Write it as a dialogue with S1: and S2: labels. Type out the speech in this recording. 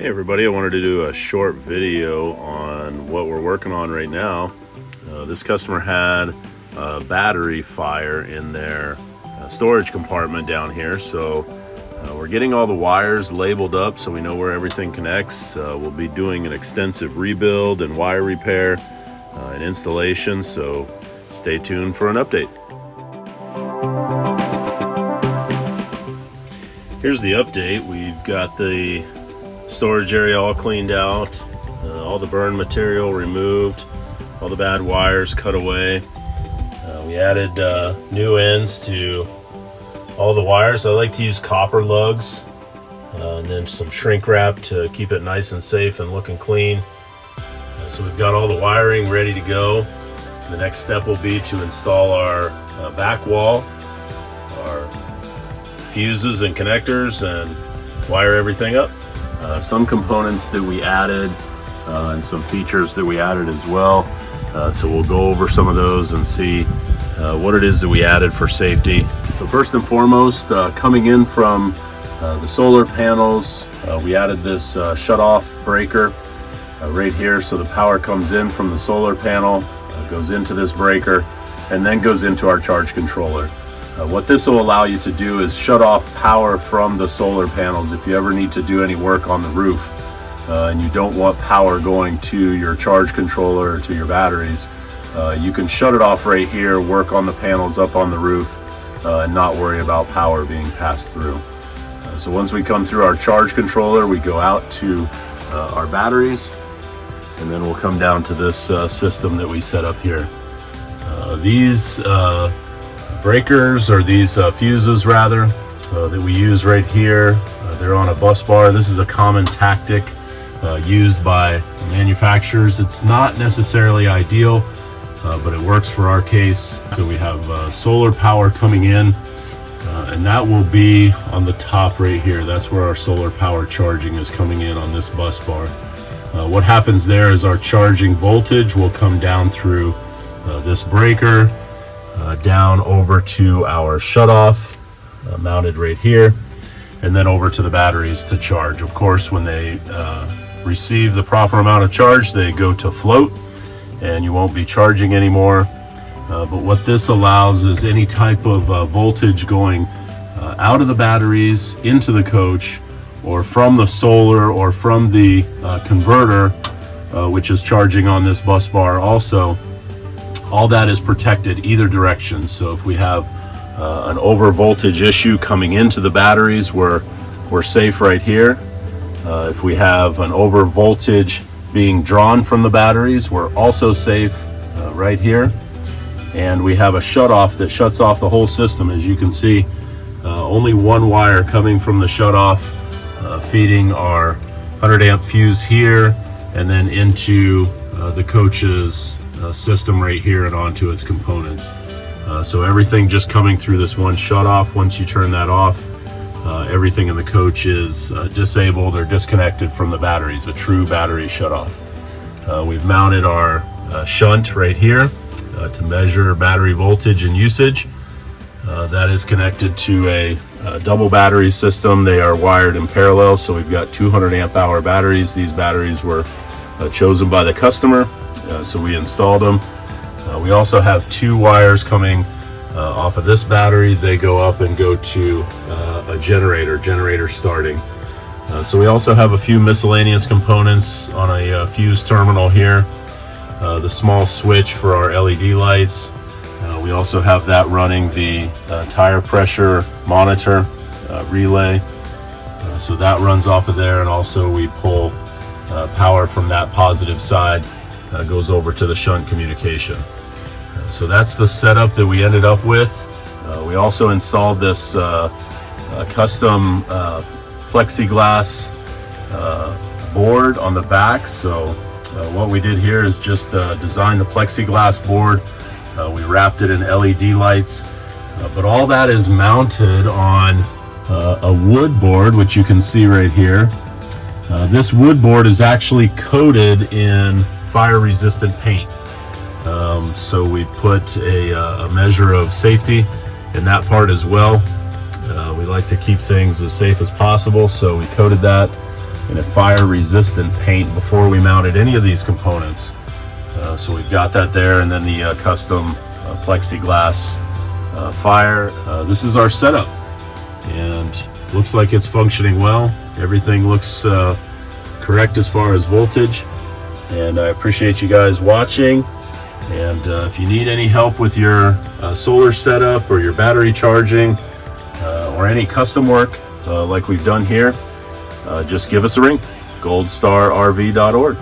S1: Hey everybody, I wanted to do a short video on what we're working on right now. This customer had a battery fire in their storage compartment down here, so we're getting all the wires labeled up so we know where everything connects. We'll be doing an extensive rebuild and wire repair and installation, so stay tuned for an update. Here's the update. We've got the storage area all cleaned out, all the burn material removed, all the bad wires cut away. We added new ends to all the wires. I like to use copper lugs and then some shrink wrap to keep it nice and safe and looking clean. So we've got all the wiring ready to go. The next step will be to install our back wall, our fuses and connectors, and wire everything up. Some components that we added and some features that we added as well. So we'll go over some of those and see what it is that we added for safety. So first and foremost, coming in from the solar panels, we added this shut-off breaker right here. So the power comes in from the solar panel, goes into this breaker, and then goes into our charge controller. What this will allow you to do is shut off power from the solar panels if you ever need to do any work on the roof and you don't want power going to your charge controller or to your batteries. You can shut it off right here, work on the panels up on the roof, and not worry about power being passed through. So once we come through our charge controller, we go out to our batteries, and then we'll come down to this system that we set up here. These breakers, or these fuses rather, that we use right here, they're on a bus bar. This is a common tactic used by manufacturers. It's not necessarily ideal, but it works for our case. So we have solar power coming in, and that will be on the top right here. That's where our solar power charging is coming in on this bus bar. What happens there is our charging voltage will come down through this breaker, down over to our shutoff mounted right here, and then over to the batteries to charge. Of course, when they receive the proper amount of charge, they go to float and you won't be charging anymore. But what this allows is any type of voltage going out of the batteries into the coach, or from the solar, or from the converter, which is charging on this bus bar also. All that is protected either direction. So if we have an over voltage issue coming into the batteries, we're safe right here. If we have an over voltage being drawn from the batteries, we're also safe right here. And we have a shut off that shuts off the whole system. As you can see, only one wire coming from the shut off, feeding our 100 amp fuse here, and then into the coach's system right here and onto its components. So everything just coming through this one shut off. Once you turn that off, everything in the coach is disabled or disconnected from the batteries, a true battery shut off. We've mounted our shunt right here to measure battery voltage and usage. That is connected to a double battery system. They are wired in parallel, so we've got 200 amp hour batteries. These batteries were chosen by the customer, so we installed them. We also have two wires coming off of this battery. They go up and go to a generator starting. So we also have a few miscellaneous components on a fuse terminal here. The small switch for our LED lights. We also have that running the tire pressure monitor relay. So that runs off of there, and also we pull power from that positive side, goes over to the shunt communication. So that's the setup that we ended up with. We also installed this custom plexiglass board on the back. So what we did here is just design the plexiglass board. We wrapped it in LED lights, but all that is mounted on a wood board, which you can see right here. This wood board is actually coated in fire-resistant paint. So we put a measure of safety in that part as well. We like to keep things as safe as possible, so we coated that. and a fire resistant paint before we mounted any of these components. So we've got that there, and then the custom plexiglass fire. This is our setup, and looks like it's functioning well. Everything looks correct as far as voltage, and I appreciate you guys watching. And if you need any help with your solar setup or your battery charging or any custom work like we've done here, just give us a ring. goldstarrv.org.